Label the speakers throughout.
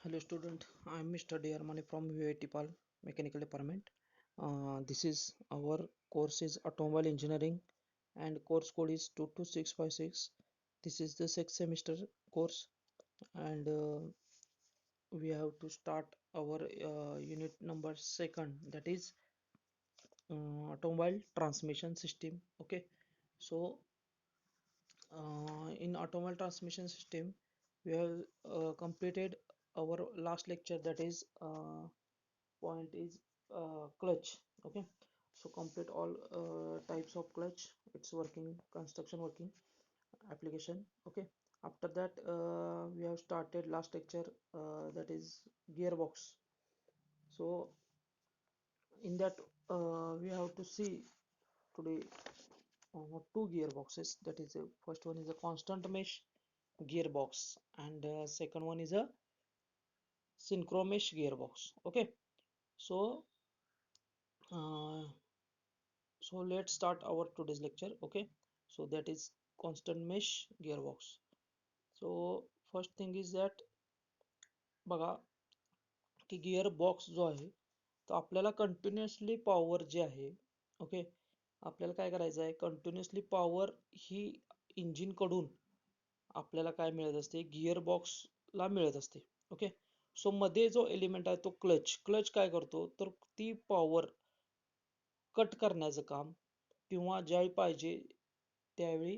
Speaker 1: Hello student, I am Mr. D. Armani from UIT PAL Mechanical Department. This is our course is Automobile Engineering and course code is 22656. This is the sixth semester course and we have to start our unit number second, that is automobile transmission system. Okay, so in automobile transmission system we have completed our last lecture, that is point is clutch. Okay, so complete all types of clutch, its working, construction working, application. Okay, after that we have started last lecture, that is gearbox. So in that we have to see today two gearboxes, that is first one is a constant mesh gearbox and second one is a synchro mesh gearbox. Okay, so uh, so let's start our today's lecture. Okay, so that is constant mesh gearbox. So first thing is that बघा की gear box जो आहे तो आपल्याला continuously power जी आहे, okay, आपल्याला काय करायचं आहे, कंटिन्युअसली पॉवर ही इंजिन कडून आपल्याला काय मिळत असते, गिअर बॉक्सला मिळत असते. ओके, सो मध्ये जो एलिमेंट आहे तो क्लच, क्लच काय करतो तर ती पॉवर कट करण्याचं काम किंवा ज्यावेळी पाहिजे त्यावेळी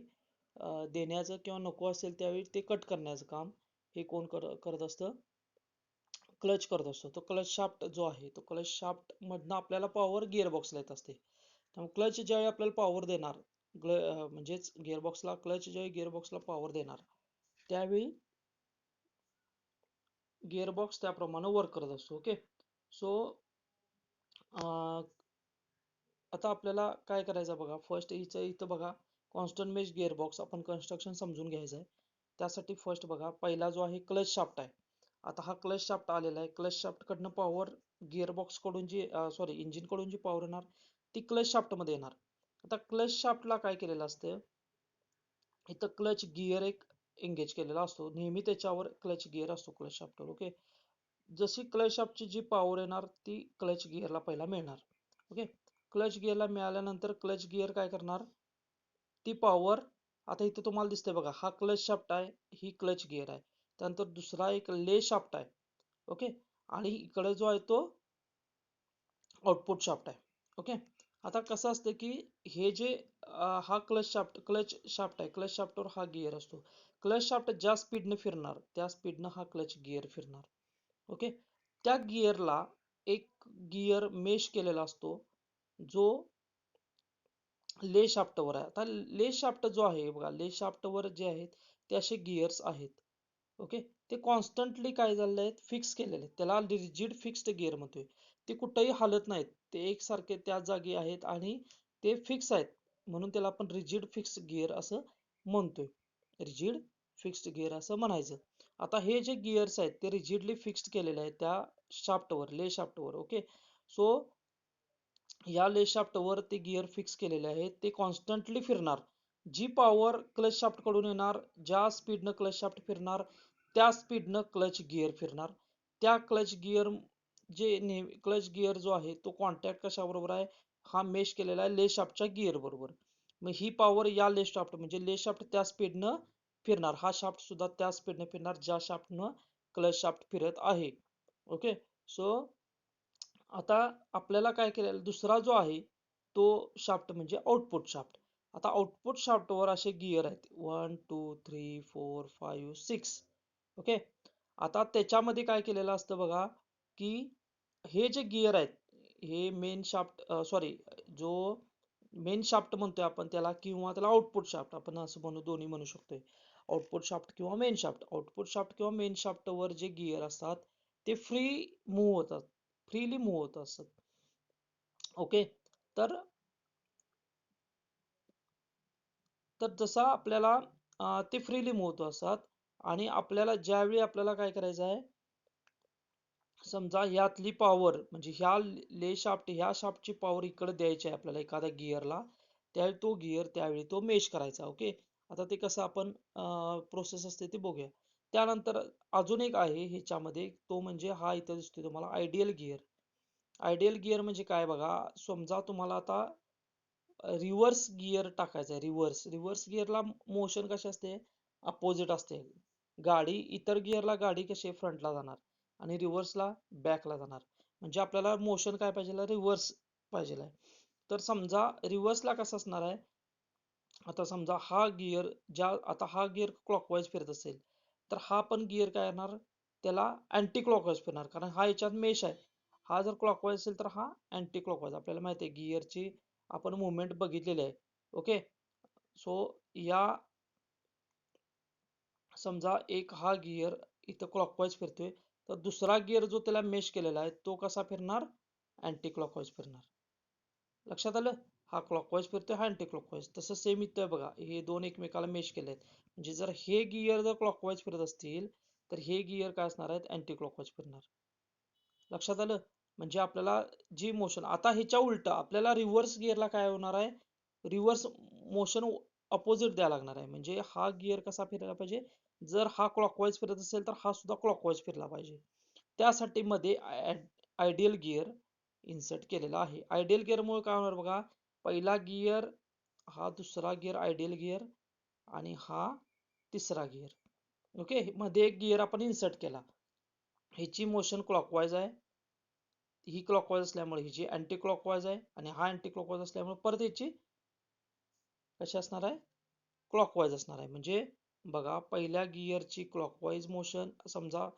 Speaker 1: देण्याचं किंवा नको असेल त्यावेळी ते कट करण्याचं काम हे कोण करत असतं, क्लच करत असतो. तो क्लच शाफ्ट जो आहे तो क्लच शाफ्ट मधनं आपल्याला पॉवर गिअरबॉक्सला येत असते. त्यामुळे क्लच ज्यावेळी आपल्याला पॉवर देणार, म्हणजेच गिअरबॉक्सला क्लच ज्यावेळी गिअरबॉक्सला पॉवर देणार त्यावेळी गिअरबॉक्स त्याप्रमाणे वर्क करत असतो. ओके, सो आता आपल्याला काय करायचं बघा, फर्स्ट इथं बघा कॉन्स्टंट मेश गिअरबॉक्स आपण कन्स्ट्रक्शन समजून घ्यायचं आहे. त्यासाठी फर्स्ट बघा पहिला जो आहे क्लच शाफ्ट आहे. आता हा क्लच शाफ्ट आलेला आहे, क्लच शाफ्ट कडनं पॉवर गिअरबॉक्स कडून जी सॉरी इंजिन कडून जी पॉवर येणार ती क्लच शाफ्ट मध्ये येणार. आता क्लच शाफ्टला काय केलेलं असतं, इथं क्लच गिअर एक एंगेज केलेला असतो, नेहमी त्याच्यावर क्लच गिअर असतो क्लच शाफ्टवर. ओके, जशी क्लच शाफ्टची जी पॉवर येणार ती क्लच गिअरला पहिला मिळणार. ओके, क्लच गिअरला मिळाल्यानंतर क्लच गिअर काय करणार, ती पॉवर, आता इथे तुम्हाला दिसतंय बघा हा क्लच शाफ्ट आहे, ही क्लच गिअर आहे, त्यानंतर दुसरा एक ले शाफ्ट आहे. ओके, आणि इकडे जो आहे तो आउटपुट शाफ्ट आहे. ओके, आता कसं असतं की हे जे हा क्लच शाफ्ट आहे, क्लच शाफ्टवर हा गिअर असतो. क्लच शाफ्ट ज्या स्पीडने फिरणार त्या स्पीडनं हा क्लच गिअर फिरणार. ओके, त्या गिअरला एक गिअर मेश केलेला असतो जो ले शाफ्टवर आहे. आता ले शाफ्ट जो आहे बघा, ले शाफ्टवर जे आहेत ते असे गिअर्स आहेत. ओके, ते कॉन्स्टंटली काय झालेले आहेत, फिक्स केलेले आहेत, त्याला रिजिड फिक्स्ड गिअर म्हणतोय. ते कुठेही हालत नाहीत, ते एकसारखे त्या जागी आहेत आणि ते फिक्स आहेत, म्हणून त्याला आपण रिजिड फिक्स्ड गिअर असं म्हणतोय. रिजिड फिक्स्ड गिअर असं म्हणायचं. आता हे जे गिअर्स आहेत ते रिजिडली फिक्स्ड केलेले आहेत त्या शाफ्टवर, ले शाफ्टवर. ओके, सो या ले शाफ्टवर ते गिअर फिक्स केलेले आहेत, ते कॉन्स्टंटली फिरणार. जी पॉवर क्लच शाफ्ट कडून येणार, ज्या स्पीडनं क्लच शाफ्ट फिरणार त्या स्पीडनं क्लच गिअर फिरणार. त्या क्लच गिअर जे क्लच गिअर जो आहे तो कॉन्टॅक्ट कशाबरोबर आहे, हा मेश केलेला आहे ले शाफ्टच्या गिअर बरोबर. मग ही पॉवर या ले शाफ्ट म्हणजे ले शाफ्ट त्या स्पीडनं फिरणार, हा शाफ्ट सुद्धा त्या स्पीडनं फिरणार ज्या शाफ्टनं क्लच शाफ्ट फिरत आहे. ओके, सो आता आपल्याला काय केलेलं, दुसरा जो आहे तो शाफ्ट म्हणजे आउटपुट शाफ्ट. आता आउटपुट शाफ्टवर असे गिअर आहेत 1 2 3 4 5 6. ओके, आता त्याच्यामध्ये काय केलेलं असतं बघा की हे जे गिअर आहेत हे मेन शाफ्ट, सॉरी, जो मेन शाफ्ट म्हणतोय आपण त्याला, किंवा त्याला आउटपुट शाफ्ट आपण असं म्हणू, दोन्ही म्हणू शकतोय, आउटपुट शाफ्ट किंवा मेन शाफ्ट. आउटपुट शाफ्ट किंवा मेन शाफ्ट वर जे गिअर असतात ते मूव्ह होतात, फ्रीली मूव्ह होत असतात. ओके, तर तर जसा आपल्याला ते फ्रीली मूव्ह होत असतात आणि आपल्याला ज्यावेळी आपल्याला काय करायचं आहे, समजा यातली पॉवर म्हणजे ह्या ले शाफ्ट ह्या शाफ्टची पॉवर इकडे द्यायची आहे आपल्याला एखाद्या गिअरला, त्यावेळी तो गिअर त्यावेळी तो मेश करायचा. ओके, आता ते कसं आपण प्रोसेस असते ते बघूया. त्यानंतर अजून एक आहे ह्याच्यामध्ये, तो म्हणजे हा इथं दिसतोय तुम्हाला आयडियल गिअर. आयडियल गिअर म्हणजे काय बघा, समजा तुम्हाला आता रिव्हर्स गिअर टाकायचा आहे. रिव्हर्स गिअरला मोशन कशी असते, अपोजिट असते. इतर गिअरला गाडी कशी फ्रंटला जाणार आणि रिव्हर्सला बॅकला जाणार. म्हणजे आपल्याला मोशन काय पाहिजे, रिव्हर्स पाहिजे आहे. तर समजा रिव्हर्सला कसं असणार आहे, आता समजा आता हा गिअर क्लॉकवाईज फिरत असेल, तर हा पण गिअर काय येणार, त्याला अँटी क्लॉकवाईज फिरणार, कारण हा याच्यात मेश आहे. हा जर क्लॉकवाईज असेल तर हा अँटी क्लॉकवाईज. आपल्याला माहिती आहे गिअरची आपण मुवमेंट बघितलेली आहे. ओके. सो या समजा एक हा गिअर इथं क्लॉकवाईज फिरतोय, तर दुसरा गिअर जो त्याला मेश केलेला आहे तो कसा फिरणार, अँटी क्लॉकवाईज फिरणार. लक्षात आलं. हा क्लॉकवाईज फिरतोय, हा अँटी क्लॉकवाईज. तसं सेम इथं बघा, हे दोन एकमेकाला मेश केले आहेत. म्हणजे जर हे गिअर जर क्लॉकवाईज फिरत असतील, तर हे गिअर काय असणार आहेत, अँटी क्लॉकवाईज फिरणार. लक्षात आलं. म्हणजे आपल्याला जी मोशन, आता ह्याच्या उलट आपल्याला रिव्हर्स गिअरला काय होणार आहे, रिव्हर्स मोशन अपोजिट द्यायला लागणार आहे. म्हणजे हा गिअर कसा फिरायला पाहिजे, जर हा क्लॉकवाईज फिरत असेल तर हा सुद्धा क्लॉकवाईज फिरला पाहिजे. त्यासाठी मध्ये आयडियल गिअर इन्सर्ट केलेला आहे. आयडियल गिअरमुळे काय होणार बघा, पहिला गिअर, हा दुसरा गिअर आयडियल गिअर आणि हा तिसरा गिअर. ओके. मध्ये एक गिअर आपण इन्सर्ट केला, ह्याची मोशन क्लॉकवाईज आहे, ही क्लॉकवाईज असल्यामुळे हिची अँटी क्लॉकवाईज आहे, आणि हा अँटी क्लॉकवाईज असल्यामुळे परत याची कशी असणार आहे, क्लॉकवाईज असणार आहे. म्हणजे बघा, पहिल्या गिअरची क्लॉकवाईज मोशन, समजा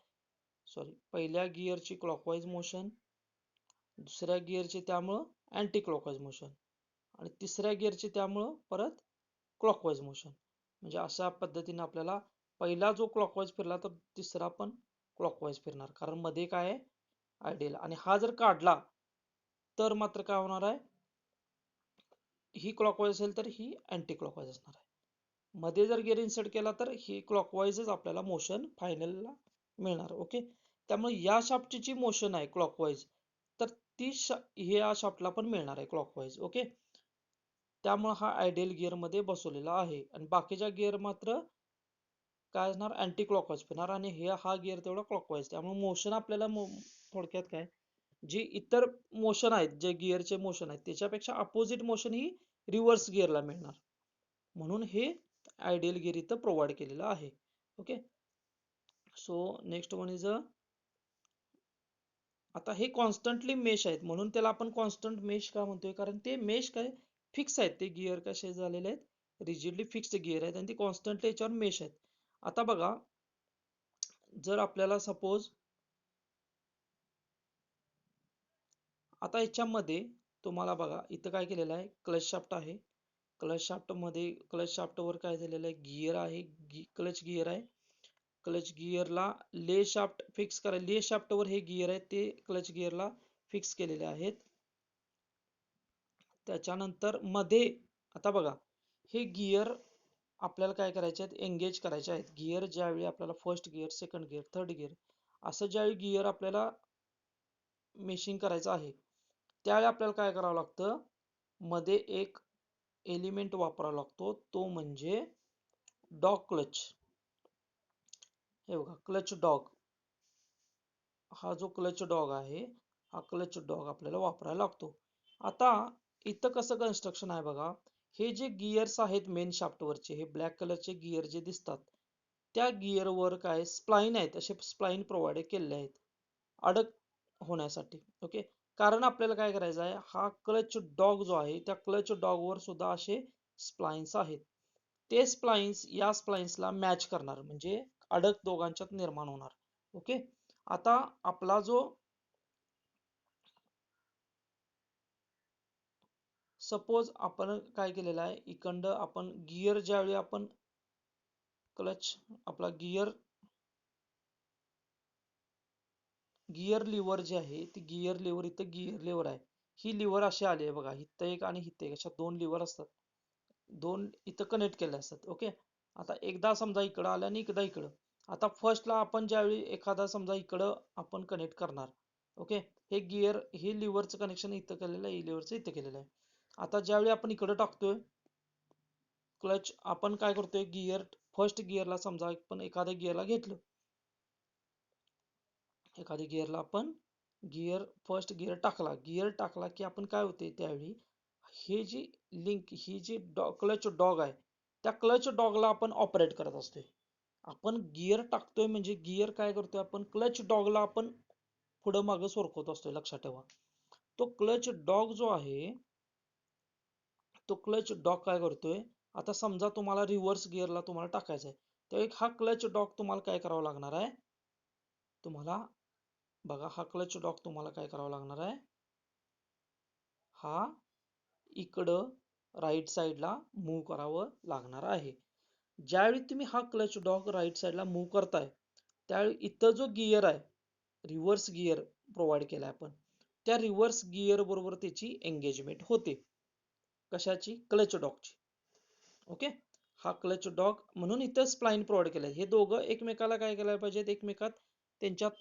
Speaker 1: पहिल्या गिअरची क्लॉकवाईज मोशन, दुसऱ्या गिअरची त्यामुळं अँटी क्लॉकवाईज मोशन, आणि तिसऱ्या गिअरची त्यामुळं परत क्लॉकवाईज मोशन. म्हणजे अशा पद्धतीने आपल्याला पहिला जो क्लॉकवाईज फिरला तर तिसरा पण क्लॉकवाईज फिरणार, कारण मध्ये काय आहे, आयडियल. आणि हा जर काढला तर मात्र काय होणार आहे, ही क्लॉकवाईज असेल तर ही अँटी क्लॉकवाईज असणार आहे. मध्ये जर गिअर इन्सर्ट केला तर ही क्लॉकवाईजच आपल्याला मोशन फायनलला मिळणार. ओके. त्यामुळे या शाफ्टची जी मोशन आहे क्लॉकवाईज, तर ती ह्या शाफ्टला पण मिळणार आहे क्लॉकवाईज. ओके. त्यामुळे हा आयडियल गिअर मध्ये बसवलेला आहे, आणि बाकीच्या गिअर मात्र काय असणार, अँटी क्लॉकवाईज फिरणार, आणि हा गिअर तेवढा क्लॉकवाईज. त्यामुळे मोशन आपल्याला थोडक्यात काय, जे इतर मोशन आहेत, जे गिअरचे मोशन आहेत त्याच्यापेक्षा अपोजिट मोशन ही रिव्हर्स गिअरला मिळणार. म्हणून हे आयडियल गिअर इथं प्रोव्हाइड केलेलं आहे. Okay. So next one is आता हे कॉन्स्टंटली मेश आहेत, म्हणून त्याला आपण कॉन्स्टंट मेश का म्हणतोय, कारण ते मेश काय फिक्स आहेत, ते गिअर कसे झालेले आहेत, रिजिडली फिक्स्ड गिअर आहेत, आणि ते कॉन्स्टंटली याच्यावर मेश आहेत. आता बघा, जर आपल्याला सपोज आता याच्यामध्ये तुम्हाला बघा, इथं काय केलेलं आहे, क्लच शाफ्ट आहे. क्लच शाफ्ट वर काय झालेलं आहे, गिअर आहे, क्लच गिअर आहे. क्लच गिअरला ले शाफ्ट फिक्स करा, ले शाफ्ट वर हे गिअर आहेत ते क्लच गिअरला फिक्स केलेले आहेत. त्याच्यानंतर मध्ये आता बघा, हे गिअर आपल्याला काय करायचे आहेत, एंगेज करायचे आहेत. गिअर ज्यावेळी आपल्याला first gear, second gear, third gear असं ज्यावेळी गिअर आपल्याला मेशिंग करायचं आहे, त्यावेळी आपल्याला काय करावं लागतं, मध्ये एक एलिमेंट वापरावा लागतो, तो म्हणजे डॉग क्लच. हे बघा, क्लच डॉग. हा जो क्लच डॉग आहे, हा क्लच डॉग आपल्याला वापरायला लागतो. आता इथं कसं कन्स्ट्रक्शन आहे बघा, हे जे गिअर्स आहेत मेन शाफ्टवरचे, हे ब्लॅक कलरचे गिअर जे दिसतात, त्या गिअरवर काय स्प्लाइन आहेत, असे स्प्लाइन प्रोव्हाइड केलेले आहेत अडक होण्यासाठी. ओके. कारण आपल्याला काय करायचं आहे, हा क्लच डॉग जो आहे, त्या क्लच डॉगवर सुद्धा असे स्प्लाइन्स आहेत. ते स्प्लाइन्स या स्प्लाइन्सला मॅच करणार, म्हणजे अडक दोघांच्यात निर्माण होणार. ओके. आता आपला जो सपोज आपण काय केलेलं आहे, इकडं आपण गिअर ज्यावेळी आपण क्लच आपला गिअर लिव्हर जे आहे, ती गिअर लिव्हर इथं गिअर लिव्हर आहे, ही लिव्हर अशी आली आहे बघा, इथं एक आणि इथं एक, अशा दोन लिव्हर असतात, दोन इथं कनेक्ट केले असतात. ओके. आता एकदा समजा इकडं आलं आणि एकदा इकडं. आता फर्स्टला आपण ज्यावेळी एखादा समजा इकडं आपण कनेक्ट करणार. ओके. हे हे लिव्हरचं कनेक्शन इथं केलेलं आहे, लिव्हरचं इथं केलेलं आहे. आता ज्यावेळी आपण इकडं टाकतोय क्लच, आपण काय करतोय, फर्स्ट गिअरला समजा आपण एखाद्या गिअरला घेतलं, एखाद्या गिअरला आपण फर्स्ट गिअर टाकला की आपण काय होते त्यावेळी हे जी लिंक ही जी क्लच डॉग आहे त्या क्लच डॉगला आपण ऑपरेट करत असतोय. आपण गिअर टाकतोय म्हणजे गिअर काय करतोय आपण क्लच डॉगला आपण पुढं मागं सरकवत असतोय. लक्षात ठेवा. तो क्लच डॉग जो आहे तो क्लच डॉग काय करतोय, आता समजा तुम्हाला रिव्हर्स गिअरला तुम्हाला टाकायचं आहे तर एक हा क्लच डॉग तुम्हाला काय करावा लागणार आहे, तुम्हाला बघा हा क्लच डॉग तुम्हाला काय करावा लागणार आहे, हा इकडं राईट साईडला मूव्ह करावं लागणार आहे. ज्यावेळी तुम्ही हा क्लच डॉग राईट साईडला मूव्ह करताय त्यावेळी इथं जो गिअर आहे रिव्हर्स गिअर प्रोव्हाइड केलाय आपण त्या रिव्हर्स गिअर बरोबर त्याची एंगेजमेंट होते. कशाची? क्लच डॉगची. ओके. हा क्लच डॉग म्हणून इथं स्प्लाइन प्रोव्हाइड केलंय. हे दोघं एकमेकाला काय केलं पाहिजेत, एकमेकात त्यांच्यात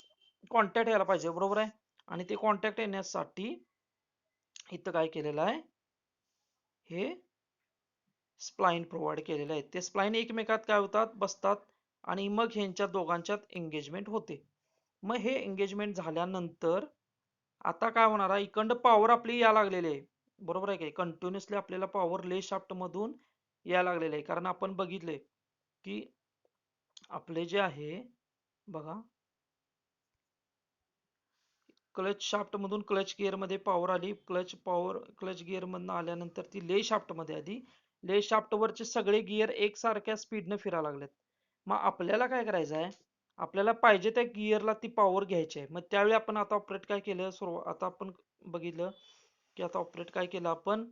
Speaker 1: कॉन्टॅक्ट यायला पाहिजे. बरोबर आहे. आणि ते कॉन्टॅक्ट येण्यासाठी इथं काय केलेलं आहे, हे स्प्लाइन प्रोव्हाइड केलेले आहेत. ते स्प्लाइन एकमेकात काय होतात, बसतात आणि मग ह्यांच्या दोघांच्यात एंगेजमेंट होते. मग हे एंगेजमेंट झाल्यानंतर आता काय होणार आहे, इकडं पॉवर आपली या लागलेली आहे. बरोबर आहे काय? कंटिन्युअसली आपल्याला पॉवर ले शाफ्ट मधून यायला लागलेले आहे. कारण आपण बघितले की आपले जे आहे बघा क्लच शाफ्ट मधून क्लच गिअर मध्ये पॉवर आली. क्लच गिअर मधून आल्यानंतर ती ले शाफ्ट मध्ये आली. ले शाफ्ट वरचे सगळे गिअर एकसारख्या स्पीडने फिरायला लागलेत. मग आपल्याला काय करायचं आहे, आपल्याला पाहिजे त्या गिअरला ती पॉवर घ्यायची आहे. मग त्यावेळी आपण आता ऑपरेट काय केलं, आता आपण बघितलं की आता ऑपरेट काय केलं आपण,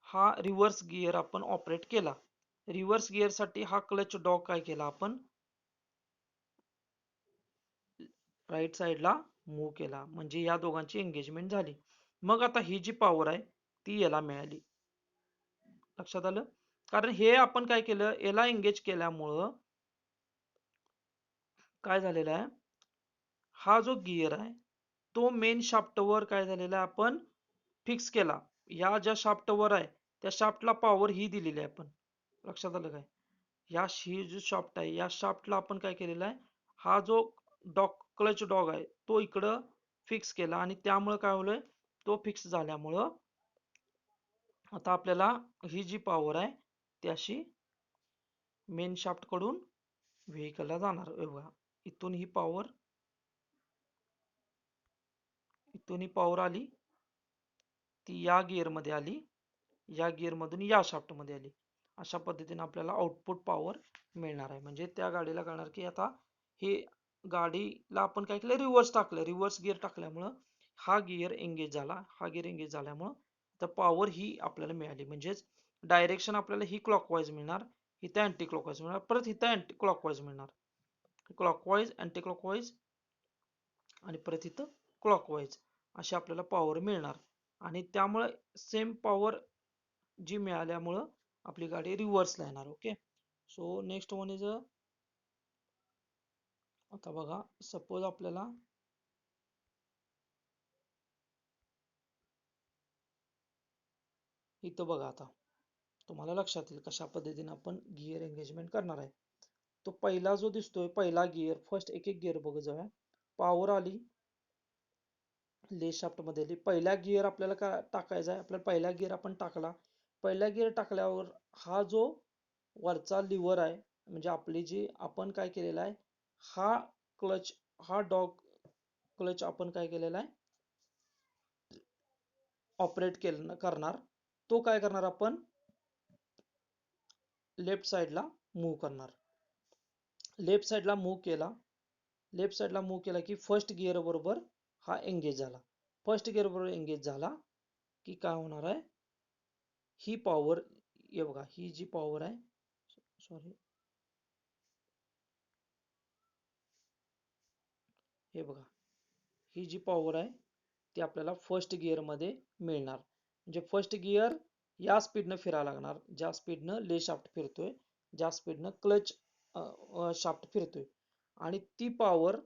Speaker 1: हा रिव्हर्स गिअर आपण ऑपरेट केला. रिव्हर्स गिअर साठी हा क्लच डॉग काय केला आपण राईट साईडला मूव्ह केला म्हणजे या दोघांची एंगेजमेंट झाली. मग आता ही जी पॉवर आहे ती याला मिळाली. लक्षात आलं? कारण हे आपण काय केलं, याला एंगेज केल्यामुळं काय झालेलं आहे, हा जो गिअर आहे तो मेन शाफ्टवर काय झालेला आहे आपण फिक्स केला. या ज्या शाफ्टवर आहे त्या शाफ्टला पॉवर ही दिलेली आहे आपण. लक्षात आलं काय? ही जो शाफ्ट आहे या शाफ्टला आपण काय केलेलं आहे, हा जो क्लच डॉग आहे तो इकडं फिक्स केला आणि त्यामुळे काय होलंय, तो फिक्स झाल्यामुळं आता आपल्याला ही जी पॉवर आहे ती अशी मेन शाफ्ट कडून व्हेकलला जाणार. बघा इथून ही पॉवर आली, ती या गिअर मध्ये आली, या गिअर मधून या शाफ्ट मध्ये आली. अशा पद्धतीने आपल्याला आउटपुट पॉवर मिळणार आहे. म्हणजे त्या गाडीला कळणार की आता हे गाडीला आपण काय केलं, रिव्हर्स टाकलं. रिव्हर्स गिअर टाकल्यामुळं हा गिअर एंगेज झाला. हा गिअर एंगेज झाल्यामुळं तर पॉवर ही आपल्याला मिळाली. म्हणजेच डायरेक्शन आपल्याला ही क्लॉकवाईज मिळणार, इथं अँटी क्लॉकवाईज मिळणार, परत इथं अँटी क्लॉकवाईज मिळणार. क्लॉकवाईज, अँटी क्लॉकवाईज आणि परत इथं क्लॉकवाईज अशी आपल्याला पॉवर मिळणार. आणि त्यामुळे सेम पॉवर जी मिळाल्यामुळं आपली गाडी रिव्हर्सला येणार. Okay. So next one is आता बघा सपोज आपल्याला इथं बघा आता तुम्हाला लक्षात येईल कशा पद्धतीने आपण गिअर एंगेजमेंट करणार आहे. तो पहिला जो दिसतोय पहिला गिअर, फर्स्ट एक एक गिअर बघ जाऊया. पॉवर आली ले शाफ्ट मध्ये आली. पहिला गिअर आपल्याला काय टाकायचा आहे, आपल्याला पहिला गिअर आपण टाकला. पहिला गिअर टाकल्यावर हा जो वरचा लिव्हर आहे म्हणजे आपली जी आपण काय केलेला आहे, हा क्लच हा डॉग क्लच आपण काय केलेला आहे ऑपरेट करणार. तो काय करणार आपण लेफ्ट साईडला मूव्ह करणार. लेफ्ट साईडला मूव्ह केला, लेफ्ट साईडला मूव्ह केला की फर्स्ट गिअर बरोबर हा एंगेज झाला. फर्स्ट गिअर बरोबर एंगेज झाला की काय होणार आहे, ही पॉवर हे बघा ही जी पॉवर आहे, सॉरी हे बघा ही जी पॉवर आहे ती आपल्याला फर्स्ट गिअर मध्ये मिळणार. म्हणजे फर्स्ट गिअर या स्पीडनं फिरायला लागणार ज्या स्पीडनं ले शाफ्ट फिरतोय, ज्या स्पीडनं क्लच शाफ्ट फिरतोय. आणि ती पॉवर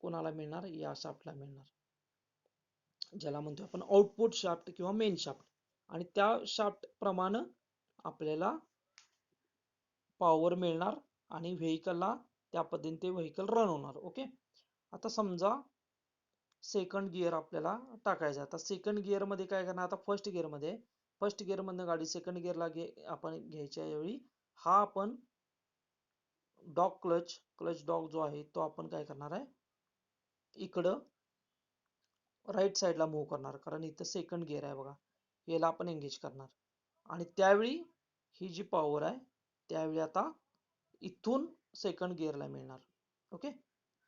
Speaker 1: कोणाला मिळणार, या शाफ्टला मिळणार, ज्याला म्हणतो आपण आउटपुट शाफ्ट किंवा मेन शाफ्ट. आणि त्या शाफ्ट प्रमाणे आपल्याला पॉवर मिळणार आणि व्हेकलला त्या पद्धतीने ते व्हेकल रन होणार. ओके. आता समजा सेकंड गिअर आपल्याला टाकायचा. आता सेकंड गिअर मध्ये काय करणार, आता फर्स्ट गिअर मधनं गाडी सेकंड गिअरला आपण घ्यायच्या वेळी हा आपण डॉग क्लच डॉग जो आहे तो आपण काय करणार आहे, इकडं राईट साईडला मूव्ह करणार, कारण इथं सेकंड गिअर आहे बघा, याला आपण एंगेज करणार. आणि त्यावेळी ही जी पॉवर आहे त्यावेळी आता इथून सेकंड गिअरला मिळणार. ओके.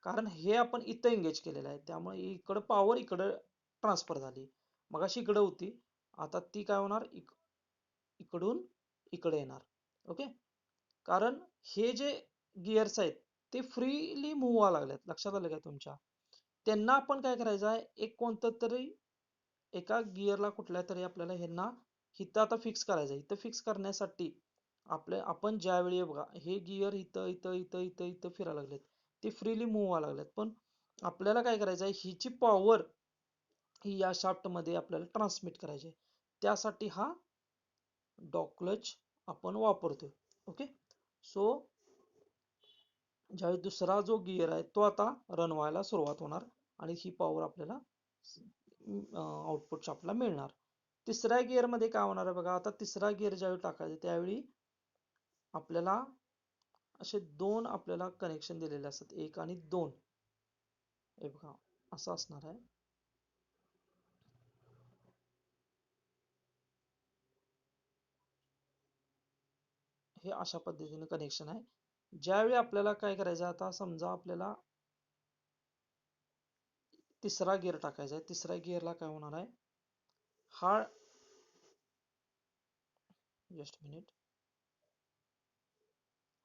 Speaker 1: कारण हे आपण इथं एंगेज केलेलं आहे त्यामुळे इकडं पॉवर इकडं ट्रान्सफर झाली. मगाशी इकडं होती, आता ती काय होणार, इकडून इकडे येणार. ओके. कारण हे जे गिअर्स आहेत ते फ्रीली मूव्ह व्हायला लागलेत, लक्षात आलं काय तुमच्या. त्यांना आपण काय करायचं आहे, एक कोणतं तरी एका गिअरला कुठल्या तरी आपल्याला ह्यांना इथं आता फिक्स करायचं आहे. इथं फिक्स करण्यासाठी आपण ज्यावेळी बघा हे गिअर इथं इथं इथं इथं इथं फिरायला लागलेत, ते फ्रीली मूव्ह व्हायला लागलेत, पण आपल्याला काय करायचं आहे, हिची पॉवर ही या शाफ्ट मध्ये आपल्याला ट्रान्समिट करायची आहे. त्यासाठी हा डॉग क्लच आपण वापरतोय. ओके. सो ज्यावेळी दुसरा जो गिअर आहे तो आता रन व्हायला सुरुवात होणार आणि ही पॉवर आपल्याला आउटपुट शाफ्टला मिळणार. तिसऱ्या गिअर मध्ये काय होणार आहे बघा, आता तिसरा गिअर ज्यावेळी टाकायचा त्यावेळी आपल्याला असे दोन आपल्याला कनेक्शन दिलेले असतात, 1 आणि 2. हे बघा असं असणार आहे. हे अशा पद्धतीने कनेक्शन आहे. ज्यावेळी आपल्याला काय करायचं, आता समजा आपल्याला तिसरा गिअर टाकायचा आहे, तिसऱ्या गिअरला काय होणार आहे, हा जस्ट मिनिट,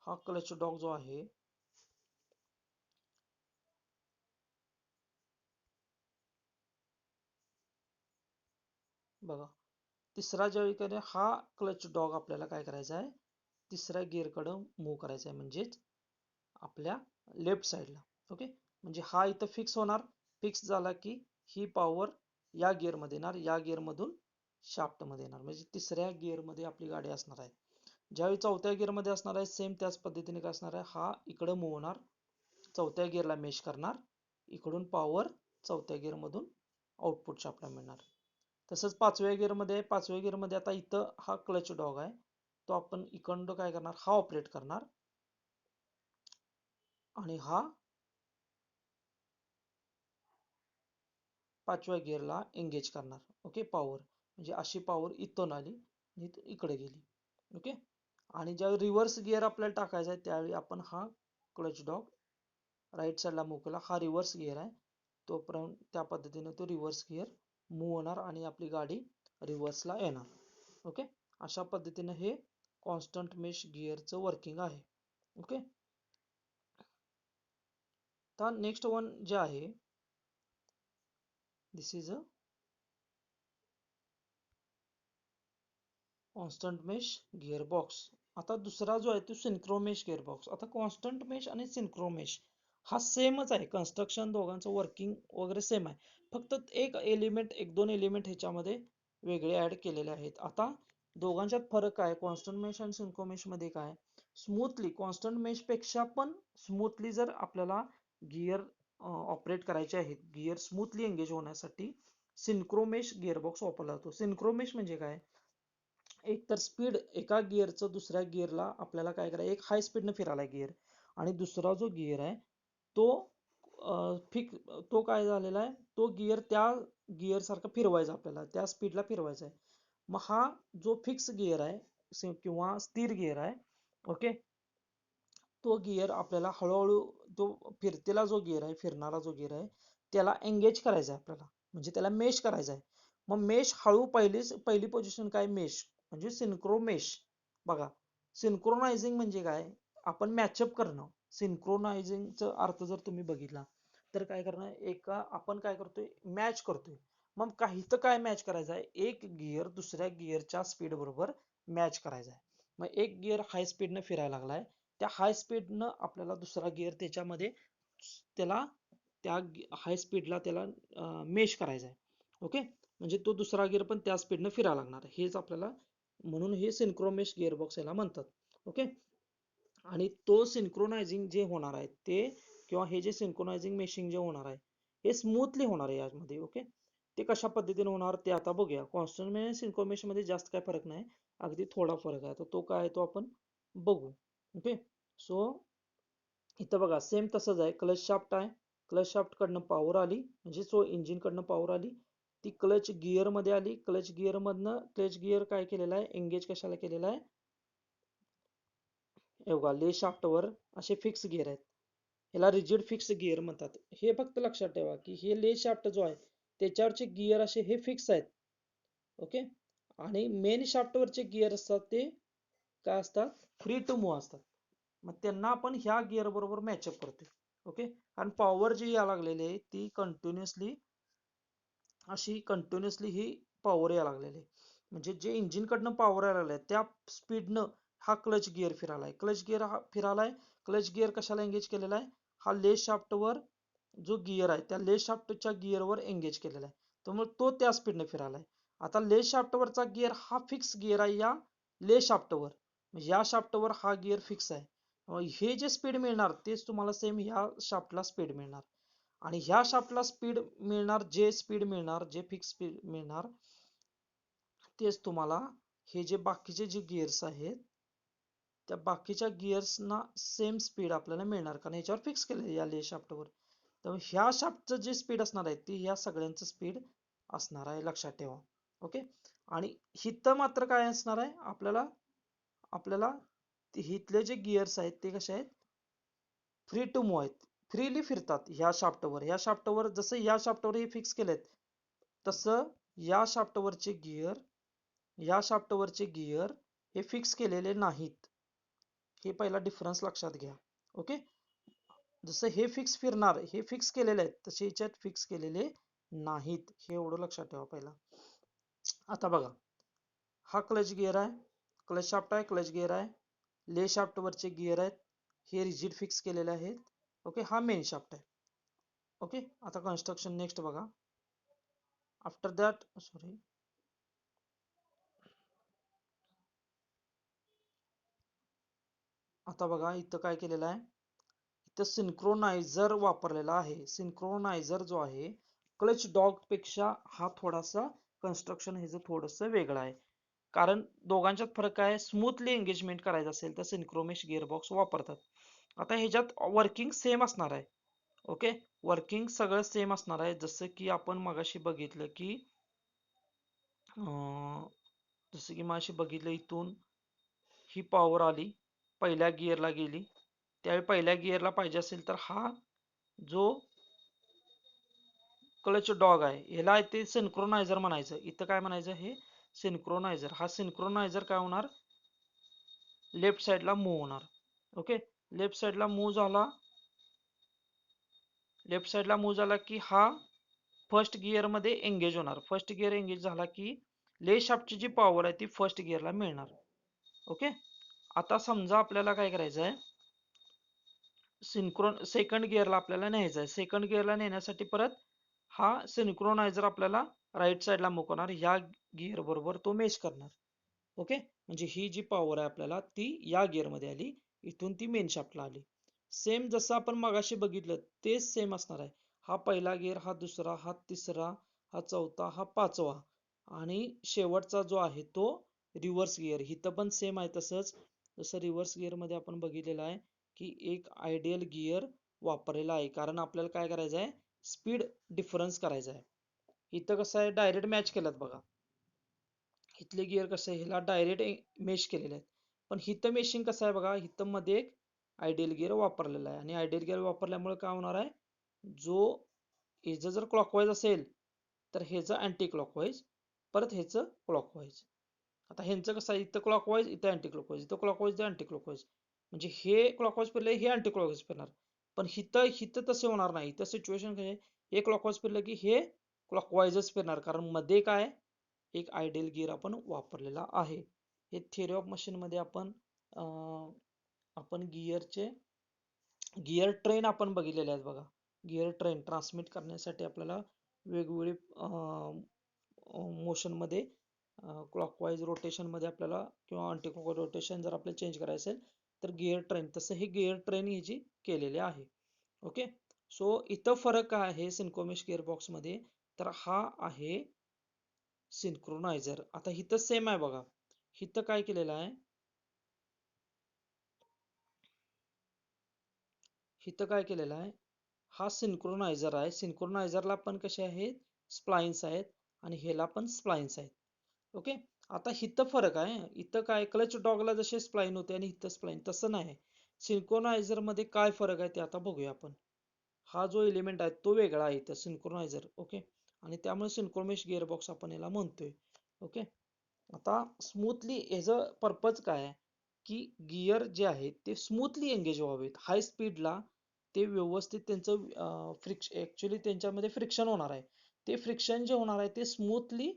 Speaker 1: हा क्लच डॉग जो आहे बघा, तिसरा ज्यावेळी करे हा क्लच डॉग आपल्याला काय करायचा आहे, तिसऱ्या गिअरकडं मूव्ह करायचा आहे, म्हणजेच आपल्या लेफ्ट साईडला. ओके. म्हणजे हा इथं फिक्स होणार, फिक्स झाला की ही पॉवर या गिअरमध्ये येणार, या गिअरमधून शाफ्टमध्ये येणार, म्हणजे तिसऱ्या गिअरमध्ये आपली गाडी असणार आहे. ज्यावेळी चौथ्या गिअरमध्ये असणार आहे सेम त्याच पद्धतीने काय असणार आहे, हा इकडं मूव्ह होणार, चौथ्या गिअरला मेश करणार, इकडून पॉवर चौथ्या गिअरमधून आउटपुट शाफ्टला मिळणार. तसंच पाचव्या गिअरमध्ये आता इथं हा क्लच डॉग आहे, तो आपण इकडं काय करणार, हा ऑपरेट करणार आणि हा पाचव्या गिअरला एंगेज करणार. ओके. पॉवर म्हणजे अशी पॉवर इथून आली आणि इकडे गेली. ओके. आणि ज्यावेळी रिव्हर्स गिअर आपल्याला टाकायचा आहे त्यावेळी आपण हा क्लच डॉग राईट साईडला मूव्ह केला, हा रिव्हर्स गिअर आहे, तोपर्यंत त्या पद्धतीने तो रिव्हर्स गिअर मूव्ह होणार आणि आपली गाडी रिव्हर्सला येणार. ओके. अशा पद्धतीने हे कॉन्स्टंट मेश गिअरचं वर्किंग आहे. ओके. तर नेक्स्ट वन जे आहे, this is a constant mesh gearbox. आता दुसरा जो आहे तो सिंक्रोमेश गिअरबॉक्स. आता कॉन्स्टंट मेश आणि सिंक्रोमेश हा सेमच आहे, कन्स्ट्रक्शन दोघांचं वर्किंग वगैरे सेम आहे, फक्त एक दोन एलिमेंट ह्याच्यामध्ये वेगळे ऍड केलेले आहेत. आता दोघांच्यात फरक काय, कॉन्स्टंट मेश आणि सिंक्रोमेश मध्ये काय, स्मूथली कॉन्स्टंट मेश पेक्षा पण स्मूथली जर आपल्याला गिअर ऑपरेट करायचे आहेत, गिअर स्मूथली एंगेज होण्यासाठी सिंक्रोमेश गिअरबॉक्स वापरला जातो. सिंक्रोमेश म्हणजे काय, एक तर स्पीड एका गिअरचं दुसऱ्या गिअरला आपल्याला काय करायचं, एक हाय स्पीडनं फिरायला गिअर आणि दुसरा जो गिअर आहे तो फिक्स, तो काय झालेला आहे, तो गिअर त्या गिअर सारखा फिरवायचा, आपल्याला त्या स्पीडला फिरवायचा आहे. मग हा जो फिक्स गिअर आहे किंवा स्थिर गिअर आहे, ओके, तो गिअर आपल्याला हळूहळू तो फिरतेला जो गिअर आहे, फिरणारा जो गिअर आहे त्याला एंगेज करायचा आहे आपल्याला, म्हणजे त्याला मेश करायचा आहे. मग मेश हळू पहिली पोझिशन काय, मेश म्हणजे सिंक्रो मेश. बघा, सिंक्रोनायझिंग म्हणजे काय, आपण मॅचअप करणं. सिंक्रोनायझिंगचा अर्थ जर तुम्ही बघितला तर काय करणं, आपण काय करतोय, मॅच करतोय. मग काही तर काय मॅच करायचं आहे, एक गिअर दुसऱ्या गिअरच्या स्पीड बरोबर मॅच करायचा आहे. मग एक गिअर हाय स्पीडनं फिरायला लागलाय, त्या हाय स्पीडनं आपल्याला दुसरा गिअर त्याच्यामध्ये त्याला त्या हाय स्पीडला त्याला मेश करायचा आहे. ओके. म्हणजे तो दुसरा गिअर पण त्या स्पीडनं फिरायला लागणार, हेच आपल्याला, म्हणून हे सिंक्रोमेश गिअरबॉक्स याला म्हणतात. ओके. आणि तो सिंक्रोनायझिंग जे होणार आहे ते किंवा हे जे सिंक्रोनायझिंग मेशिंग जे होणार आहे हे स्मूथली होणार आहे यामध्ये. ओके, ते कशा पद्धतीने होणार ते आता बघूया. कॉन्स्टंट मेश सिंक्रो मध्ये जास्त काय फरक नाही, अगदी थोडा फरक आहे. तर तो काय आहे तो आपण बघू. ओके, सो इथं बघा सेम तसंच आहे. क्लच शाफ्ट आहे, क्लच शाफ्ट कडनं पॉवर आली म्हणजे सो इंजिन कडनं पॉवर आली, ती क्लच गिअर मध्ये आली. क्लच गिअर मधनं क्लच गिअर काय केलेला आहे, एंगेज कशाला केलेला आहे, हे बघा ले शाफ्ट वर असे फिक्स गिअर आहेत, ह्याला रिजिड फिक्स गिअर म्हणतात. हे फक्त लक्षात ठेवा की हे ले शाफ्ट जो आहे त्याच्यावरचे गिअर असे हे फिक्स आहेत. ओके, आणि मेन शाफ्ट वरचे गिअर असतात ते काय असतात, फ्री टू मूव्ह असतात. मग त्यांना आपण ह्या गिअर बरोबर मॅचअप करतोय. ओके, आणि पॉवर जी या लागलेली आहे ती कंटिन्युअसली अशी कंटिन्युअसली ही पॉवर यायला लागलेली आहे. म्हणजे जे इंजिन कडनं पॉवर यायला लागलाय त्या स्पीडनं हा क्लच गिअर फिरालाय. क्लच गिअर हा फिरालाय. क्लच गिअर कशाला एंगेज केलेला आहे, हा ले शाफ्ट वर जो गिअर आहे त्या ले शाफ्टच्या गिअरवर एंगेज केलेला आहे, त्यामुळे तो त्या स्पीडने फिरालाय. आता ले शाफ्ट वरचा गिअर हा फिक्स गिअर आहे या ले शाफ्टवर, या शाफ्टवर हा गिअर फिक्स आहे. हे जे स्पीड मिळणार तेच तुम्हाला सेम ह्या शाफ्टला स्पीड मिळणार. आणि ह्या शाफ्टला स्पीड मिळणार, जे स्पीड मिळणार, जे फिक्स स्पीड मिळणार तेच तुम्हाला हे जे बाकीचे जे गिअर्स आहेत त्या बाकीच्या गिअर्सना सेम स्पीड आपल्याला मिळणार, कारण ह्याच्यावर फिक्स केलं या ले शाफ्टवर. त्यामुळे ह्या शाफ्टचं जे स्पीड असणार आहे ती ह्या सगळ्यांचं स्पीड असणार आहे, लक्षात ठेवा. ओके, आणि हिथं मात्र काय असणार आहे, आपल्याला आपल्याला हिथले जे गिअर्स आहेत ते कसे आहेत, फ्री टू मूव्ह आहेत, फ्रीली फिरतात ह्या शाफ्टवर. ह्या शाफ्टवर जसं या शाफ्टवर हे फिक्स केलेत तसं या शाफ्टवरचे गिअर, या शाफ्टवरचे गिअर हे फिक्स केलेले नाहीत. हे पहिला डिफरन्स लक्षात घ्या. ओके, जसं हे फिक्स फिरणार, हे फिक्स केलेले आहेत तसे ह्याच्यात फिक्स केलेले नाहीत, हे एवढं लक्षात ठेवा पहिला. आता बघा, हा क्लच गिअर आहे, क्लच शाफ्ट आहे, क्लच गिअर आहे, ले शाफ्ट वरचे गिअर आहेत, हे रिजिड फिक्स केलेले आहेत. ओके, हा मेन शाफ्ट आहे. ओके, आता कन्स्ट्रक्शन नेक्स्ट बघा. आफ्टर दॅट सॉरी, आता बघा इथं काय केलेलं आहे, इथं सिंक्रोनायझर वापरलेला आहे. सिंक्रोनायझर जो आहे क्लच डॉग पेक्षा हा थोडासा कन्स्ट्रक्शन ह्याचं थोडंसं वेगळं आहे, कारण दोघांच्यात फरक आहे. स्मूथली एंगेजमेंट करायचं असेल तर सिंक्रोमेश गिअरबॉक्स वापरतात. आता ह्याच्यात वर्किंग सेम असणार आहे. ओके, वर्किंग सगळं सेम असणार आहे. जसं की आपण मगाशी बघितलं की जसं की मगाशी बघितलं इथून ही पॉवर आली, पहिल्या गिअरला गेली, त्यावेळी पहिल्या गिअरला पाहिजे असेल तर हा जो क्लच डॉग आहे ह्याला ते सिंक्रोनायझर म्हणायचं. इथं काय म्हणायचं, हे सिंक्रोनायझर. हा सिंक्रोनायझर काय होणार, लेफ्ट साईडला मूव्ह होणार. ओके, लेफ्ट साईडला मूव्ह झाला, लेफ्ट साईडला मूव्ह झाला की हा फर्स्ट गिअर मध्ये एंगेज होणार. फर्स्ट गिअर एंगेज झाला की ले शाफ्टची जी पॉवर आहे ती फर्स्ट गिअरला मिळणार. ओके, आता समजा आपल्याला काय करायचं आहे, सेकंड गिअरला आपल्याला न्यायचं आहे. सेकंड गिअरला नेण्यासाठी परत हा सिंक्रोनायझर आपल्याला राईट साईडला मूव्ह करणार, ह्या गिअर बरोबर तो मेश करणार. ओके, म्हणजे ही जी पॉवर आहे आपल्याला ती या गिअर मध्ये आली, इथून ती मेन शाफ्टला आली. सेम जसं आपण मगाशी बघितलं तेच सेम असणार आहे. हा पहिला गिअर, हा दुसरा, हा तिसरा, हा चौथा, हा पाचवा, आणि शेवटचा जो आहे तो रिव्हर्स गिअर. इथं पण सेम आहे तसंच. जसं रिव्हर्स गिअर मध्ये आपण बघितलेलं आहे की एक आयडियल गिअर वापरलेला आहे, कारण आपल्याला काय करायचं आहे, स्पीड डिफरन्स करायचा आहे. इथं कसं आहे, डायरेक्ट मॅच केलात बघा. इथले गिअर कसं आहे, ह्याला डायरेक्ट मेश केलेले आहेत. पण हिथं मेशिंग कसं आहे बघा, हिथं मध्ये एक आयडियल गिअर वापरलेला आहे, आणि आयडियल गिअर वापरल्यामुळे काय होणार आहे, जो ह्याचं जर क्लॉकवाईज असेल तर ह्याचं अँटी क्लॉकवाईज, परत ह्याचं क्लॉकवाईज. आता ह्यांचं कसं आहे, इथं क्लॉकवाईज, इथं अँटी क्लॉकवाईज, इथं क्लॉकवाईज, इथं अँटी क्लॉकवाईज. म्हणजे हे क्लॉकवाईज फिरले, हे अँटी क्लॉकवाईज फिरणार. पण हिथं हिथं तसे होणार नाही. इथं सिच्युएशन काय आहे, हे क्लॉकवाईज फिरलं की हे क्लॉकवाईजच फिरणार, कारण मध्ये काय एक आयडियल गिअर आपण वापरलेला आहे. हे थिअरी ऑफ मशीन मध्ये आपण आपण गिअर ट्रेन आपण बघितलेले आहेत बघा. गिअर ट्रेन ट्रान्समिट करण्यासाठी आपल्याला वेगवेगळे मोशन मध्ये क्लॉकवाईज रोटेशन मध्ये आपल्याला किंवा अँटी क्लॉकवाईज रोटेशन जर आपल्याला चेंज करायचं असेल तर गिअर ट्रेन, तसं हे गिअर ट्रेन ह्याची केलेले आहे. ओके. सो इथं फरक काय आहे सिंक्रोमेश गिअरबॉक्स मध्ये, तर हा आहे सिंक्रोनायझर. आता इथं सेम आहे बघा. इथं काय केलेलं आहे, इथं काय केलेलं आहे, हा सिंक्रोनायझर आहे. सिंक्रोनायझरला पण कसे आहेत, स्प्लाइन्स आहेत आणि ह्याला पण स्प्लाइन्स आहेत. ओके. आता इथं फरक आहे. इथं काय क्लच डॉगला जसे स्प्लाइन होते आणि इथं स्प्लाइन तसं नाही. सिंक्रोनायझर मध्ये काय फरक आहे ते आता बघूया आपण. हा जो एलिमेंट आहे तो वेगळा आहे इथं सिंक्रोनायझर. ओके. आणि त्यामुळे सिंक्रोमेश गिअरबॉक्स आपण याला म्हणतोय. ओके. आता स्मूथली याचं पर्पज काय आहे, की गिअर जे आहेत ते स्मूथली एंगेज व्हावेत. हाय स्पीडला ते व्यवस्थित त्यांचं ऍक्च्युली त्यांच्यामध्ये फ्रिक्शन होणार आहे. ते फ्रिक्शन जे होणार आहे ते स्मूथली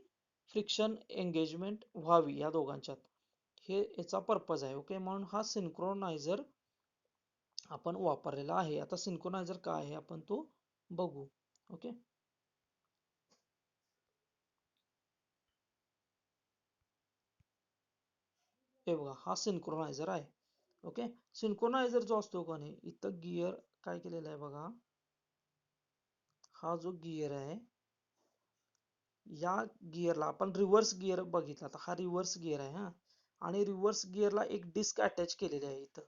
Speaker 1: फ्रिक्शन एंगेजमेंट व्हावी या दोघांच्यात. हे याचा पर्पज आहे. ओके. म्हणून हा सिंक्रोनायझर आपण वापरलेला आहे. आता सिंक्रोनायझर काय आहे आपण तो बघू. ओके. हे बघा हा सिंक्रोनायझर आहे. ओके. सिंक्रोनायझर जो असतो का नाही, इथं गिअर काय केलेला आहे बघा, हा जो गिअर आहे या गिअरला आपण रिव्हर्स गिअर बघितला, तर हा रिव्हर्स गिअर आहे हा. आणि रिव्हर्स गिअरला एक डिस्क अटॅच केलेली आहे इथं.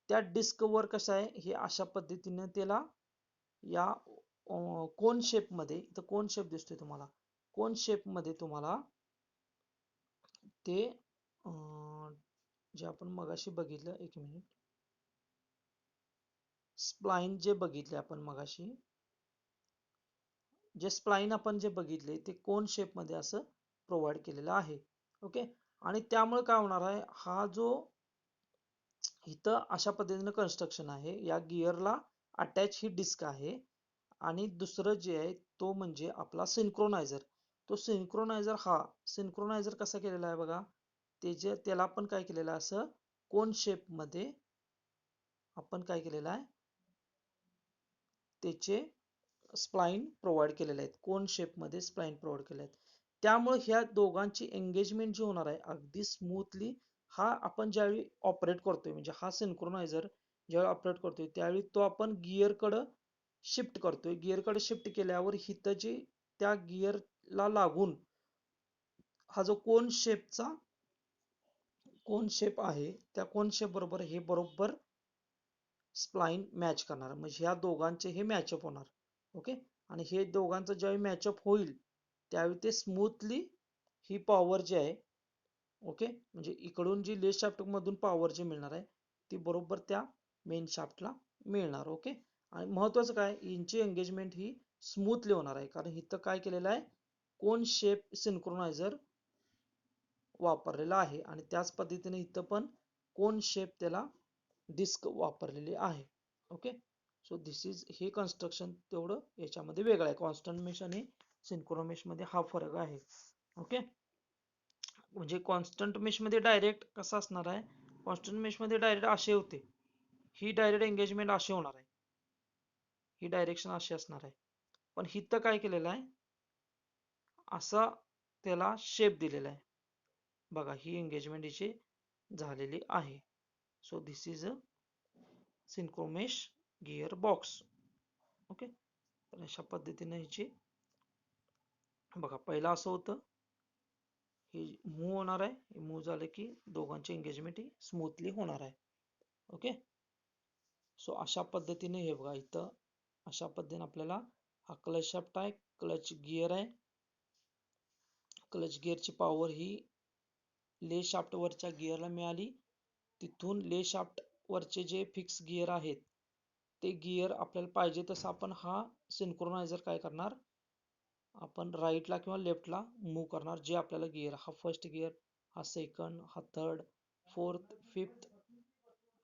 Speaker 1: त्या डिस्क वर कसं आहे, हे अशा पद्धतीने त्याला या कोन शेप मध्ये, इथं कोन शेप दिसतोय तुम्हाला, कोन शेप मध्ये तुम्हाला ते जे आपण मगाशी बघितलं, एक मिनिट, स्प्लाइन जे बघितले आपण मगाशी, जे स्प्लाइन आपण जे बघितले ते कोन शेप मध्ये असं प्रोव्हाइड केलेलं आहे. ओके. आणि त्यामुळे काय होणार आहे, हा जो इथं अशा पद्धतीनं कन्स्ट्रक्शन आहे, या गिअरला अटॅच ही डिस्क आहे. आणि दुसरं जे आहे तो म्हणजे आपला सिंक्रोनायझर. तो सिंक्रोनायझर हा सिंक्रोनायझर कसा केलेला आहे बघा, त्याला पण काय केलेलं आहे, असं कोन शेप मध्ये आपण काय केलेलं आहे, त्याचे स्प्लाइन प्रोव्हाइड केलेले आहेत. कोन शेप मध्ये स्प्लाइन प्रोव्हाइड केले आहेत. त्यामुळे ह्या दोघांची एंगेजमेंट जी होणार आहे अगदी स्मूथली, हा आपण ज्यावेळी ऑपरेट करतोय, म्हणजे हा सिंक्रोनायझर ज्यावेळी ऑपरेट करतोय त्यावेळी तो आपण गिअरकडं शिफ्ट करतोय. गिअरकडे शिफ्ट केल्यावर हिथं जे त्या गिअरला लागून हा जो कोन शेप आहे, त्या कोन शेप बरोबर हे बरोबर स्प्लाइन मॅच करणार, म्हणजे ह्या दोघांचे हे मॅचअप होणार. ओके. आणि हे दोघांचं ज्यावेळी मॅचअप होईल त्यावेळी ते स्मूथली ही पॉवर जी आहे, ओके, म्हणजे इकडून जी लेस शाफ्ट मधून पॉवर जी मिळणार आहे ती बरोबर त्या मेन शाफ्टला मिळणार. ओके. आणि महत्वाचं काय, यांची एंगेजमेंट ही स्मूथली होणार आहे, कारण इथं काय केलेलं आहे, कोन शेप सिंक्रोनायझर वापरलेला आहे. आणि त्याच पद्धतीने इथं पण कोन शेप त्याला डिस्क वापरलेली आहे. ओके. सो दिस इज हे कन्स्ट्रक्शन तेवढं याच्यामध्ये वेगळं आहे. कॉन्स्टंट मेश आणि सिंक्रोमेश मध्ये हा फरक आहे. ओके. म्हणजे कॉन्स्टंट मेश मध्ये डायरेक्ट कसं असणार आहे, कॉन्स्टंट मेश मध्ये डायरेक्ट असे होते, ही डायरेक्ट एंगेजमेंट अशी होणार आहे, ही डायरेक्शन अशी असणार आहे. पण हिथं काय केलेलं आहे, असा त्याला शेप दिलेला आहे बघा, ही एंगेजमेंट याची झालेली आहे. So this is a synchromesh gear box. Okay. तर अशा पद्धतीने ह्याची बघा, पहिला असं होतं, हे मूव्ह होणार आहे, मूव्ह झालं की दोघांची एंगेजमेंट ही स्मूथली होणार आहे. ओके. सो अशा पद्धतीने हे बघा, इथं अशा पद्धतीने आपल्याला हा क्लच शाफ्ट आहे, क्लच गिअर आहे. क्लच गिअरची पॉवर ही ले शाफ्ट वरच्या गिअरला मिळाली. तिथून ले शाफ्ट वरचे जे फिक्स गिअर आहेत ते गिअर आपल्याला पाहिजे तसं आपण हा सिंक्रोनायझर काय करणार, आपण राईटला किंवा लेफ्टला मूव्ह करणार. जे आपल्याला गिअर, हा फर्स्ट गिअर, हा सेकंड, हा थर्ड, फोर्थ, फिफ्थ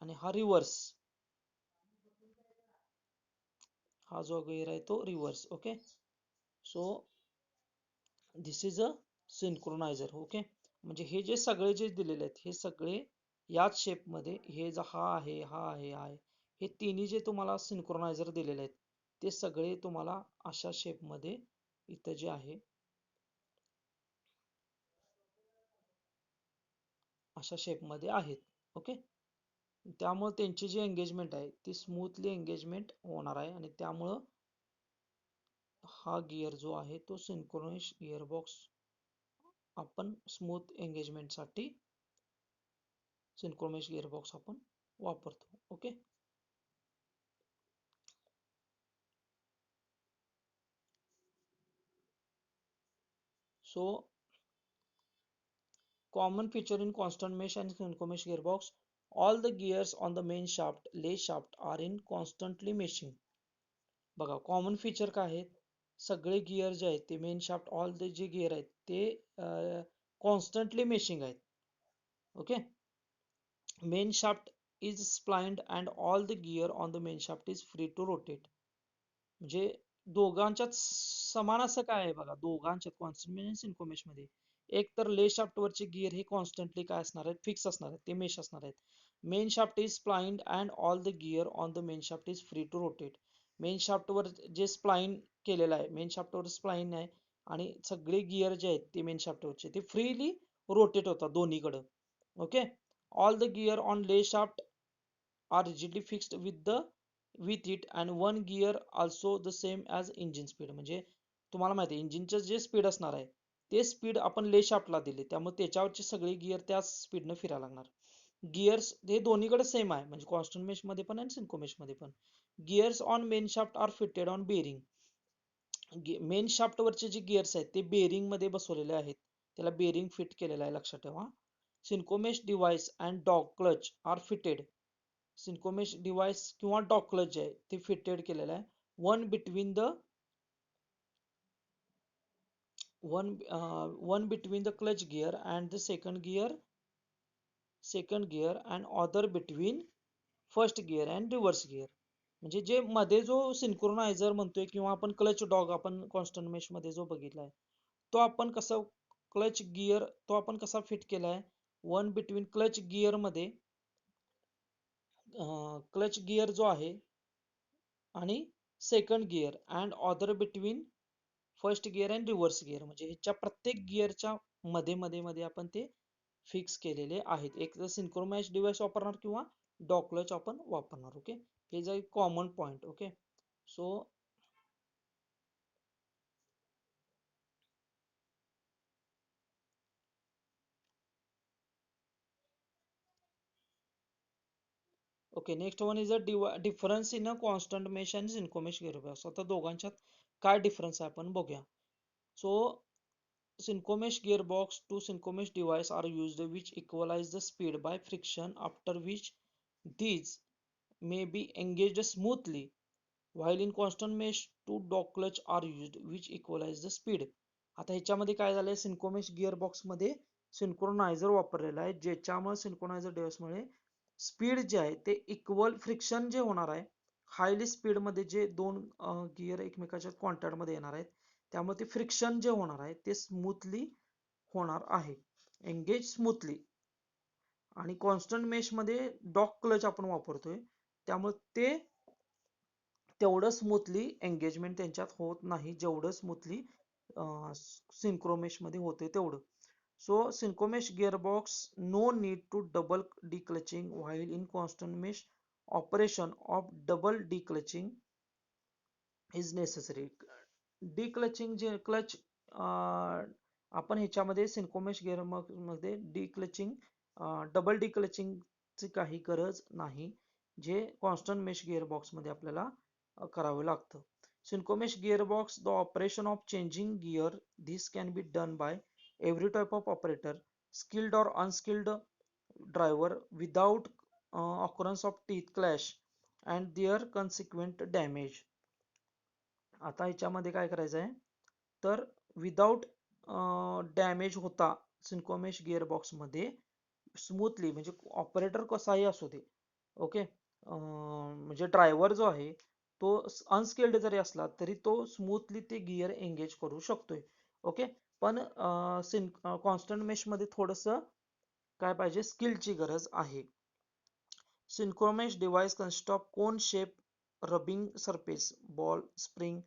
Speaker 1: आणि हा रिव्हर्स, हा जो गिअर आहे तो reverse. Okay. So this is a synchroniser. Okay. म्हणजे हे जे सगळे जे दिलेले आहेत हे सगळे याच शेप मध्ये, हे जो हा आहे, हा आहे, हा आहे, हे तिन्ही जे तुम्हाला सिंक्रोनायझर दिलेले आहेत ते सगळे तुम्हाला अशा शेप मध्ये इथं जे आहे अशा शेप मध्ये आहेत. ओके. त्यामुळे त्यांची जी एंगेजमेंट आहे ती स्मूथली एंगेजमेंट होणार आहे आणि त्यामुळं हा गिअर जो आहे तो सिंक्रोनस गिअरबॉक्स आपण स्मूथ एंगेजमेंटसाठी सिंक्रोनस गिअरबॉक्स आपण वापरतो. Okay. So common feature in constant mesh and synchronous gearbox, all the gears on the main shaft lay shaft are in constantly meshing. बघा कॉमन फीचर काय आहेत, सगळे गिअर जे आहेत ते मेन शाफ्ट ऑल ते जे गिअर आहेत ते कॉन्स्टंटली मेशिंग आहेत. Okay. Main shaft is splined and all the gear on the main shaft is free to rotate. म्हणजे दोघांच्यात समान असं काय आहे बघा, दोघांच्यात कॉन्स्टंट सिंक्रोमेश मध्ये एक तर ले शाफ्ट वरचे गिअर हे कॉन्स्टंटली काय असणार आहेत, फिक्स असणार आहेत, ते मेश असणार आहेत. Main shaft is splined and all the gear on the main shaft is free to rotate. Main shaft वर जे स्प्लाइन केलेलं आहे, मेन शाफ्ट वर स्प्लाइन आहे आणि सगळे गिअर जे आहेत ते मेन शाफ्ट वरचे ते फ्रीली रोटेट होतात दोन्हीकडे. Okay. All the gear on ले shaft are rigidly fixed with it and one gear also the same as engine speed. म्हणजे तुम्हाला माहिती आहे इंजिनचं जे स्पीड असणार आहे ते स्पीड आपण ले शाफ्टला दिले, त्यामुळे त्याच्यावरचे सगळे गिअर त्या स्पीडनं फिरायला लागणार. गिअर्स हे दोन्हीकडे सेम आहे, म्हणजे कॉन्स्टंट मेश मध्ये पण आणि सिंक्रो मेश मध्ये पण. Gears on main shaft are fitted on bearing. Main shaft वरचे जे गिअर्स आहेत ते बेरिंग मध्ये बसवलेले आहेत, त्याला बेरिंग फिट केलेलं आहे, लक्षात ठेवा. Synchromesh device and dog clutch are fitted. Synchromesh device किंवा डॉग क्लच जे आहे ते फिटेड केलेलं आहे. One between the one between the clutch gear and the second gear and other between first gear and reverse gear. म्हणजे जे मध्ये जो सिंक्रोनायझर म्हणतोय किंवा आपण क्लच डॉग आपण कॉन्स्टंट मेश मध्ये जो बघितलाय तो आपण कसं क्लच गिअर तो आपण कसा फिट केलाय, वन बिटवीन क्लच गिअर मध्ये क्लच गिअर जो आहे आणि second gear and other between first gear and reverse gear, म्हणजे ह्याच्या प्रत्येक गिअरच्या मध्ये मध्ये मध्ये आपण ते फिक्स केलेले आहेत. एक तर सिंक्रोनाइज डिव्हाइस वापरणार किंवा डॉग क्लच आपण वापरणार. ओके. हे जे common point. Okay. So okay, next one is a difference in a constant mesh आणि सिंक्रोमेश गिअरबॉक्स. आता दोघांच्यात काय डिफरन्स आहे आपण बघूया. So synchronous gearbox to synchronous device are used which equalize the speed by friction, after which these may be engaged smoothly, while in constant mesh two dog clutch are used which equalize the speed. आता ह्याच्यामध्ये काय झालंय, synchromesh gearbox मध्ये सिंक्रोनायझर वापरलेला आहे, ज्याच्यामुळे सिंक्रोनायझर डिव्हाइसमुळे speed जे आहे ते इक्वल फ्रिक्शन जे होणार आहे, हायली स्पीड मध्ये जे दोन गिअर एकमेकाच्या कॉन्टॅक्ट मध्ये येणार आहेत त्यामुळे ते फ्रिक्शन जे होणार आहे ते स्मूथली होणार आहे, एंगेज स्मूथली. आणि कॉन्स्टंट मेश मध्ये डॉग क्लच आपण वापरतोय त्यामुळे ते तेवढं स्मूथली एंगेजमेंट त्यांच्यात होत नाही जेवढं स्मूथली सिंक्रोमेश मध्ये होते तेवढं. सो synchromesh gearbox no need to double declutching while in constant mesh operation of double declutching is necessary. डिक्लचिंग जे क्लच आपण ह्याच्यामध्ये सिंक्रोमेश गिअर मध्ये डिक्लचिंग डबल डिक्लचिंगची काही गरज नाही, जे कॉन्स्टंट मेश गिअरबॉक्स मध्ये आपल्याला करावं लागतं. Synchromesh gearbox the operation of changing gear this can be done by every type of operator, skilled और unskilled driver without occurrence of teeth clash and their consequent damage. आता ह्याच्यामध्ये काय करायचं आहे, तर विदाउट डॅमेज होता सिंक्रोमेश गिअरबॉक्स मध्ये smoothly, म्हणजे ऑपरेटर कसाही असू दे. ओके. म्हणजे ड्रायव्हर जो आहे तो अनस्किल्ड जरी असला तरी तो स्मूथली ते गिअर एंगेज करू शकतोय. ओके. पण कॉन्स्टंट मेश मध्ये थोडस काय पाहिजे, स्किलची गरज आहे. Synchronous device consists of cone-shaped rubbing surface, ball, spring,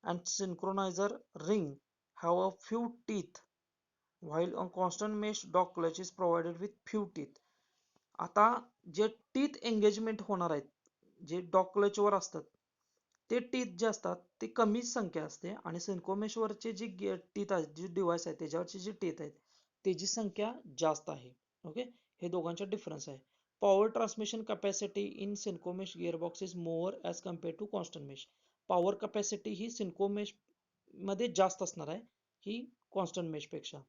Speaker 1: and synchronizer ring have a few teeth, while a constant mesh dog clutch is provided with few teeth. आता जे टीथ एंगेजमेंट होणार आहेत, जे डॉग क्लचवर असतात, ते टीथ जे असतात ते कमी संख्या असते, आणि सिन्कोमेशवरचे जे टीथ आहेत, जे डिव्हाइस आहे त्याच्यावरचे जे टीथ आहेत त्याची संख्या जास्त आहे. ओके, हे दोघांचा डिफरन्स आहे. Power transmission capacity in synchromesh gearbox is more as compare to constant mesh. Power capacity ही सिन्कोमेश मध्ये जास्त असणार आहे ही कॉन्स्टंट मेश पेक्षा.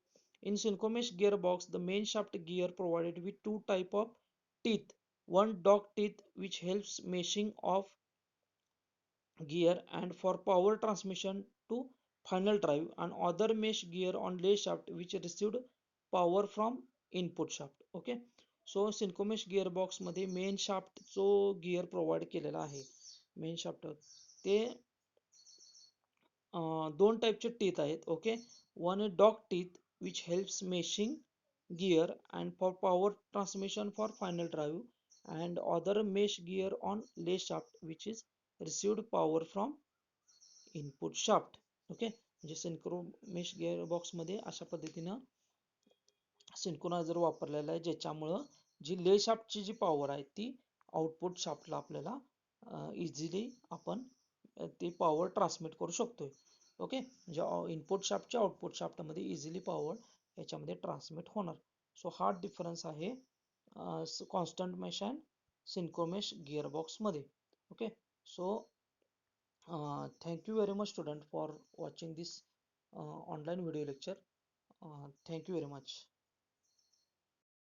Speaker 1: In Synchromesh gearbox, the main shaft gear provided with two type of teeth. One dog teeth which helps meshing of gear and for power transmission to final drive, and other mesh gear on lay shaft which received power from input shaft. Okay, so Synchromesh gearbox मध्ये main shaft जो gear provide केलेला आहे, main shaft ते दोन टाईपचे teeth आहेत. Okay, one is dog teeth which helps meshing gear and for power transmission for final drive, and other mesh gear on lay shaft which is received power from input shaft. Okay, म्हणजे synchro mesh gear box मध्ये अशा पद्धतीनं सिंक्रोनायझर वापरलेला आहे, ज्याच्यामुळं जी ले शाफ्टची जी power आहे ती आउटपुट शाफ्टला आपल्याला इझिली आपण ती पॉवर ट्रान्समिट करू शकतोय. ओके, म्हणजे इनपुट शाफ्टच्या आउटपुट शाफ्टमध्ये इझिली पॉवर याच्यामध्ये ट्रान्समिट होणार. सो हा डिफरन्स आहे कॉन्स्टंट मेश अँड सिन्क्रोमेश गिअरबॉक्स मध्ये. Okay, so thank you very much student for watching this online video lecture. Thank you very much.